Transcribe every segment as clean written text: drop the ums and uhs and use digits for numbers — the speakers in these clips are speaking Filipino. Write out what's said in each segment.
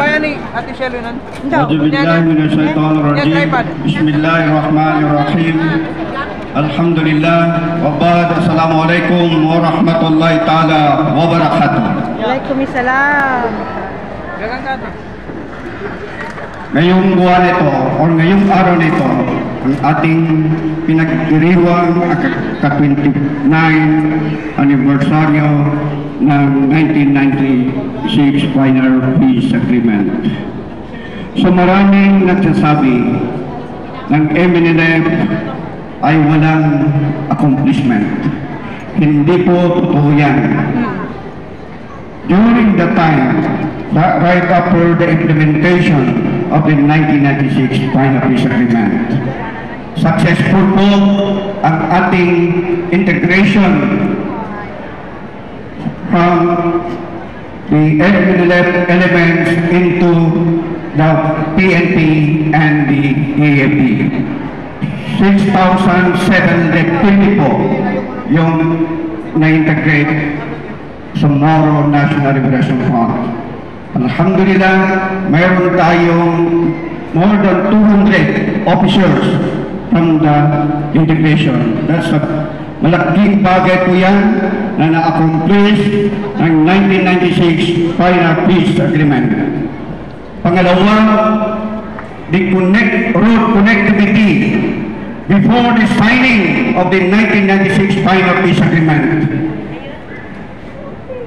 Tambayan ni Ate Shelo nun. Bismillahirrahmanirrahim. Alhamdulillah. Wabad. Assalamualaikum warahmatullahi ta'ala wabarakatuh. Waalaikumsalam. Gagang ka. Ngayong buwan ito, o ngayong araw nito, ang ating pinagdiriwang ka-29 anibersaryo ng 1996 Final Peace Agreement. So maraming nagsasabi ng MNLF ay walang accomplishment. Hindi po totoo yan. During the time, right after the implementation of the 1996 Final Peace Agreement, successful po ang ating integration from the MNLF elements into the PNP and the AFP. 6,750 po yung na-integrate sa Moro National Liberation Front. Alhamdulillah, mayroon tayong more than 200 officers from the integration. That's a malaking bagay po yan na na-accomplish ng 1996 Final Peace Agreement. Pangalawa, the road connectivity before the signing of the 1996 Final Peace Agreement.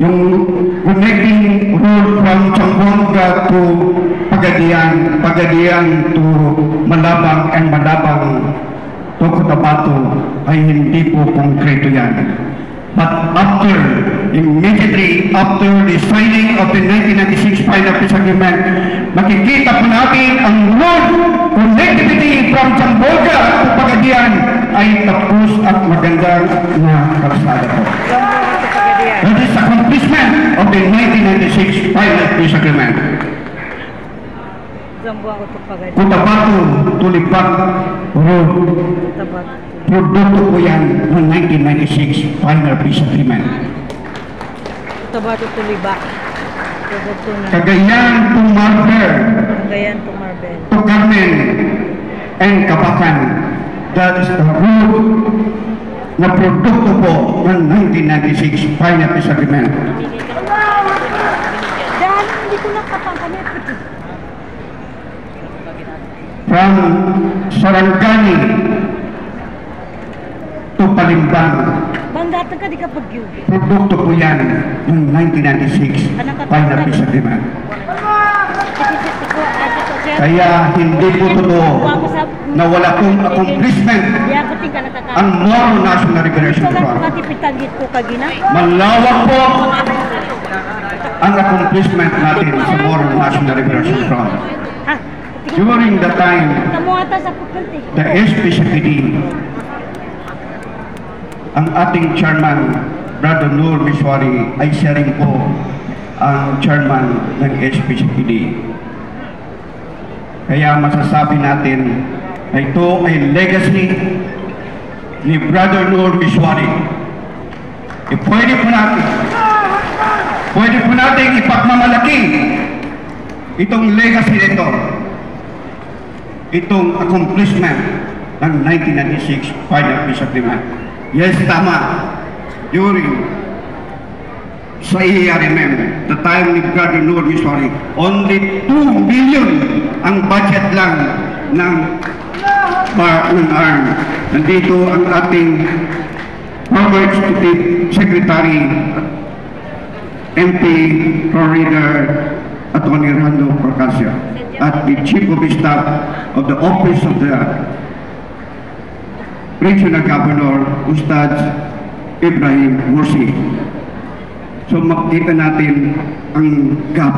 Yung connecting road from Zamboanga to Pagadian, Pagadian to Malabang, and Malabang to Cotabato ay hindi po konkreto yan. But immediately after the signing of the 1996 Final Peace Agreement, makikita po natin ang road connectivity from Zamboanga to Pagadian ay tapos at magandang na kalsada po. That is accomplishment of the 1996 Final Peace Agreement. Cotabato to Lipat Road. Produkto po yan ng 1996 Final Peace Agreement. Cotabato to Libat. Cagayan to Marber. Cagayan to Marber. To Carmen and Kabakan. That is the road na produkto po ng 1996 Final Peace Agreement. Dahil hindi ko nakapangkamit. From Sarangani to Palimbang. Bandatan ka di ka pag-yun. Produkto po yan ng 1996 Final Peace Agreement. Kaya hindi po totoo na wala pong accomplishment ang Moro National Liberation Front. Malawak po ang accomplishment natin sa Moro National Liberation Front. During the time, the SPCPD, ang ating chairman, Brother Nur Miswari, ay siya rin po ang chairman ng SPCPD. Kaya masasabi natin na ito ay legacy ni Brother Nur Miswari. Pwede po natin ipagmamalaki itong legacy nito, itong accomplishment ng 1996 Final Peace Agreement. Yes, tama. During sa ERMM, the time ni Brother Nur Miswari, only 2 million ang budget lang ng ARM. Nandito ang ating former Executive Secretary, MP Florida, Atty. Rando Procasio, at the Chief of Staff of the Office of the Regional Governor, Ustad Ibrahim Mursi. So makita natin ang gap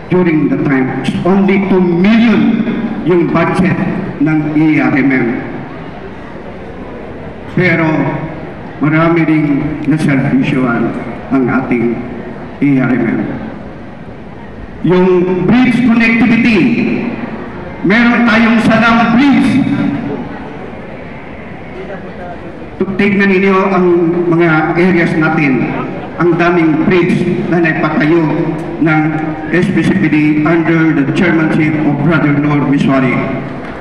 during the time. Only 2 million yung budget ng ERMM. Pero marami ring naservisyoan ang ating ERMM. Yung bridge connectivity, meron tayong Salam Bridge Tignan ninyo ang mga areas natin, ang daming bridge na naipatayo ng SPCPD under the chairmanship of Brother Noor Miswari.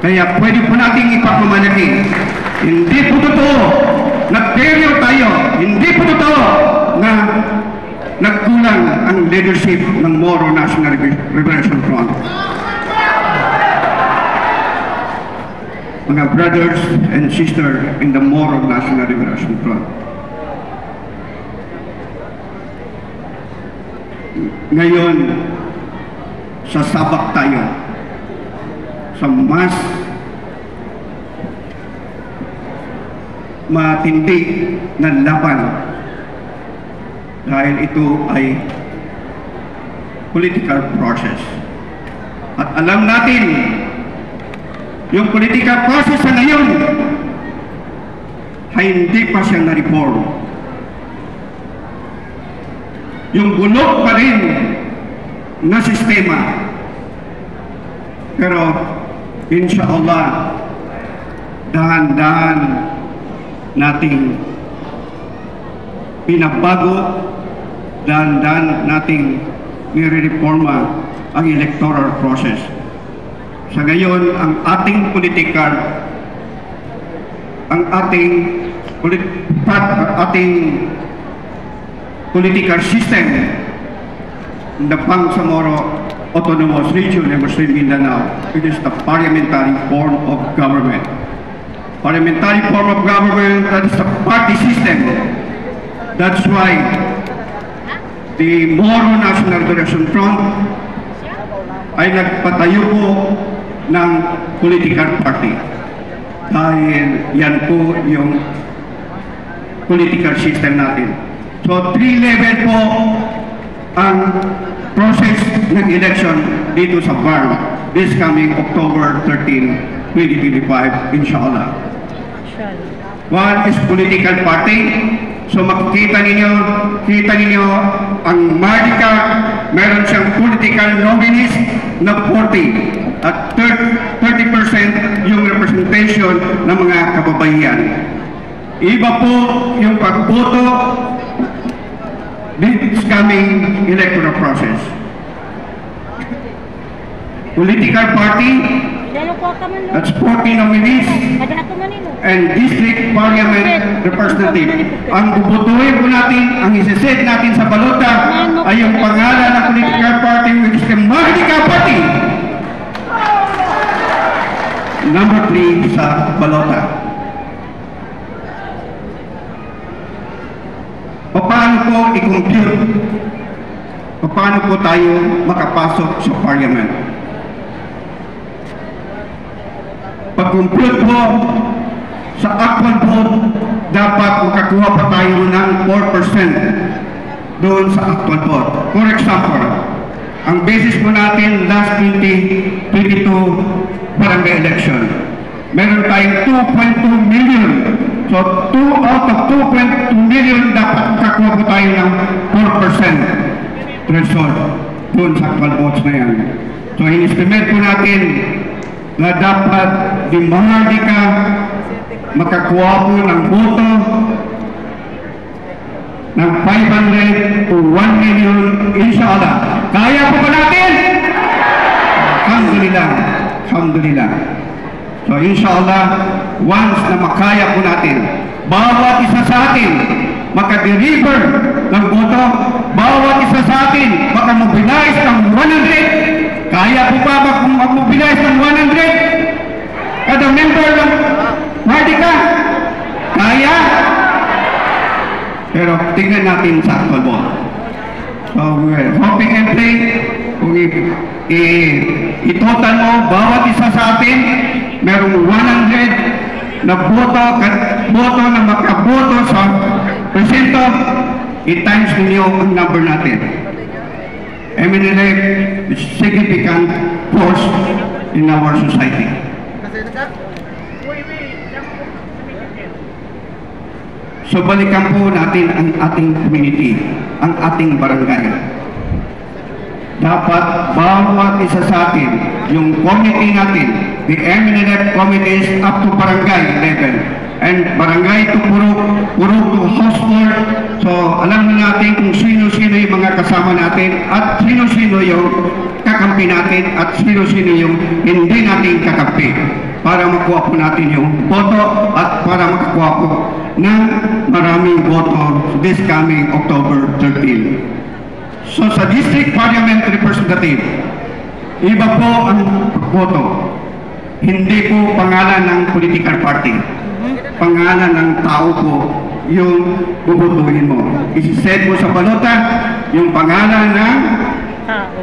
Kaya pwede po nating ipagmamalaki. Hindi po totoo, nag-failure tayo, hindi po totoo na nagkulang ang leadership ng Moro National Liberation Front. Mga brothers and sisters in the Moro National Liberation Front. Ngayon, sasabak tayo sa mas matindi na laban dahil ito ay political process. At alam natin, yung political process sa ngayon ay hindi pa siya na-reform. Yung bulok pa rin na sistema. Pero inshallah, dahan-dahan nating pinabago, dahan-dahan nating nire-reforma ang electoral process. Sa ngayon, ang ating political system ng Bangsamoro Autonomous Region and Muslim Mindanao, it is the parliamentary form of government. Parliamentary form of government, that is the party system. That's why the Moro National Liberation Front ay nagpatayo po ng political party. Dahil yan po yung political system natin. So, 3 level po ang process ng election dito sa BARM this coming October 13, 2025, inshallah. One is political party. So makikita ninyo ang Mardica, meron siyang political nominees na 40 at 30% yung representation ng mga kababaihan. Iba po yung pagboto this coming electoral process. Political party, that's 40 nominees and district parliament representative. Ang bubutuhin po natin, ang isiset natin sa balota ay yung pangalan ng political party, which is the Mardica Party. Number 3 sa balota. Paano po i-compute? Paano po tayo makapasok sa parliament? Pag-compute po sa actual vote, dapat makakuha pa tayo ng 4% doon sa actual vote. For example, ang basis po natin last 2022 barangay election, meron tayong 2.2 million. So, 2 out of 2.2 million, dapat makakuha po tayo ng 4% threshold doon sa actual votes na yan. So, in-estimate po natin na dapat di Mardica makakuha po ng boto ng 500 to 1 million, inshallah. Kaya po ba natin? Alhamdulillah. Alhamdulillah. So inshallah, once na makaya po natin, bawat isa sa atin makadeliver ng boto, bawat isa sa atin makamobilize ng 100. Kaya po ba mag-mobilize ng 100? Kada member ng Mardica? Kaya? Pero tingnan natin sa actual vote. So we're hoping and praying, kung i-total mo, bawat isa sa atin, merong 100 na boto na makaboto sa presento, i-times ninyo ang number natin. Eminently significant force in our society. So balikan po natin ang ating community, ang ating barangay. Dapat bawat isa sa atin, yung committee natin, the eminent committees up to barangay level, and barangay to Purok to household. So alam na natin kung sino-sino yung mga kasama natin at sino-sino yung kakampi natin at sino-sino yung hindi natin kakampi para makuha po natin yung boto at para makakuha po ng maraming boto this coming October 13. So sa District Parliament Representative, iba po ang boto. Hindi po pangalan ng political party. Pangalan ng tao po yung bubutuhin mo. Isiset mo sa balota yung pangalan ng Tao.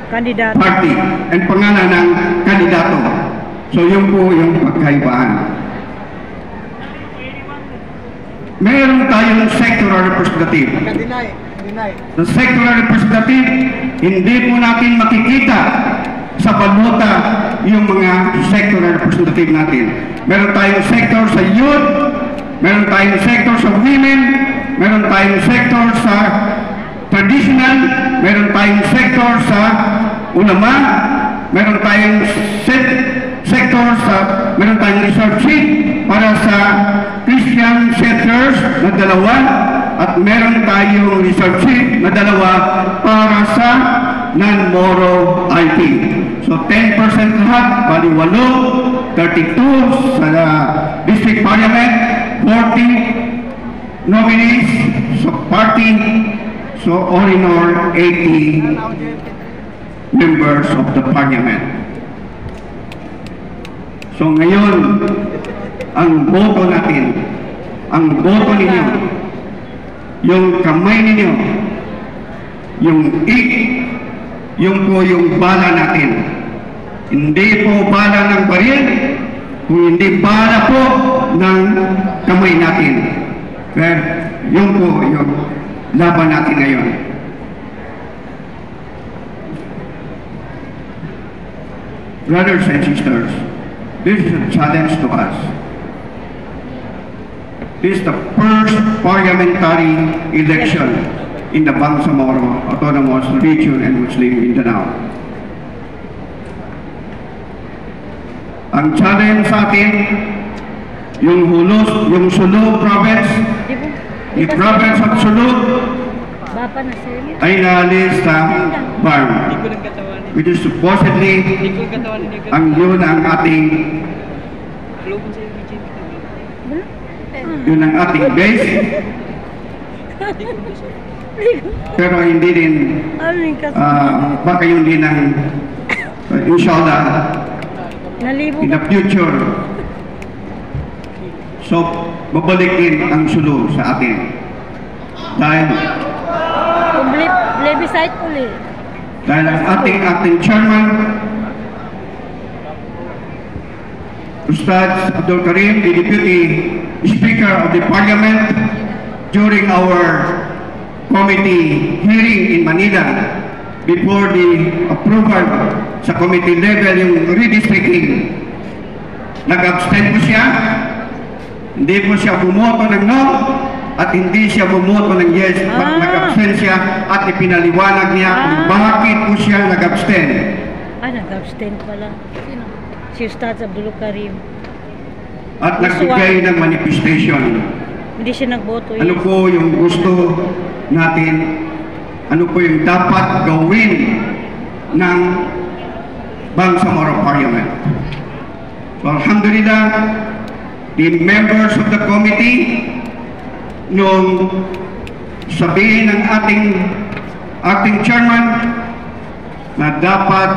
Kandidato. party and pangalan ng kandidato. So yun po yung pagkaibaan. Meron tayong sectoral representative. Sa sectoral representative, hindi po natin makikita sa balota yung mga sectoral representative natin. Meron tayong sector sa youth, meron tayong sector sa women, meron tayong sector sa traditional, meron tayong sector sa ulama, meron tayong sector sa, meron tayong reserve seat para sa Christian settlers na 2 at meron tayong reserve seat na 2 para sa non-Moro IP. So 10% lahat, bali 8, 32 sa District Parliament, 40 nominees sa party, so all in all 80 members of the Parliament. So ngayon, ang boto natin, ang boto ninyo, yung kamay ninyo, yung yung po yung bala natin. Hindi po bala ng baril, kung hindi bala po ng kamay natin. Pero yun po yung laban natin ngayon. Brothers and sisters, this is a challenge to us. This is the first parliamentary election in the Bangsamoro Autonomous Region and Muslim Mindanao. Ang challenge sa atin, yung Sulu province, yung province of Sulu Bapa na sila. ay naalis sa BARM, which is supposedly yun ang ating base. Pero hindi din baka yun din ang inshallah Nalibo in the future. So babalik din ang Sulu sa atin dahil plebiscite ulit. ang ating acting chairman Ustad Abdul Karim, the Deputy Speaker of the Parliament, during our committee hearing in Manila before the approval sa committee level yung redistricting, nag-abstain po siya, hindi po siya bumoto ng no at hindi siya bumoto ng yes, nag-abstain siya at ipinaliwanag niya kung bakit po siya nag-abstain. Nag-abstain pala. Sino? Si Ustad Abdul Karim. At nagbigay ng manifestation. Hindi siya nagboto. Ano po yung gusto natin, ano po yung dapat gawin ng Bangsamoro Parliament. So alhamdulillah, the members of the committee, nung sabihin ng ating chairman na dapat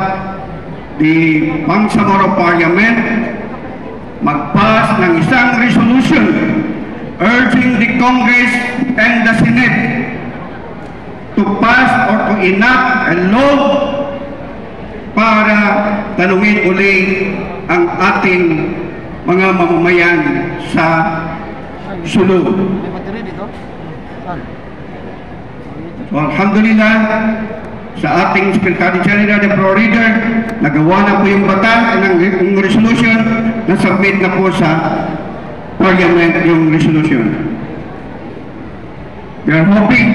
the Bangsamoro Parliament mag-pass ng isang resolution urging the Congress and the Senate to pass or to enact a law para tanungin uli ang ating mga mamamayan sa Sulu. So, alhamdulillah, sa ating Secretary General de Pro Reader, nagawa na po yung bata ng resolution na submit na po sa Parliament yung resolution. We are hoping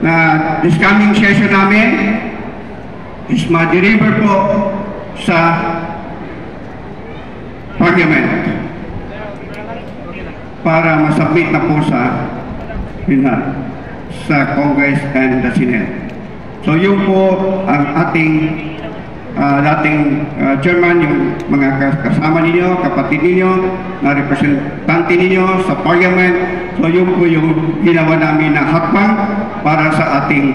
na this coming session namin is ma-deliver po sa Parliament. para masubmit na po sa Congress and the Senate. So yun po ang ating dating chairman, yung mga kasama ninyo, kapatid ninyo, na representante ninyo sa parliament. So yun po yung ginawa namin na hakbang para sa ating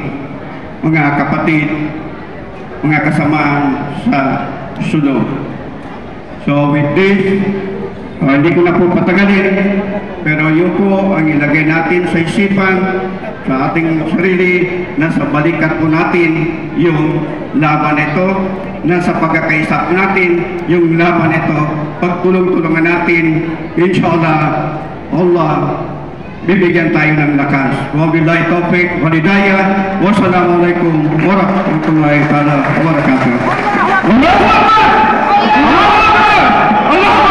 mga kapatid, mga kasamaan sa Sulo. So with this, hindi ko na po patagalin, pero yun po ang ilagay natin sa isipan, sa ating sarili, na sa balikat po natin yung laban ito, na sa pagkakaisa po natin yung laban ito, pagtulong-tulungan natin, inshallah, Allah, bibigyan tayo ng lakas. Wabillahi taufiq, walidayah, wassalamualaikum warahmatullahi wabarakatuh. Allahu Akbar! Allahu Akbar! Allahu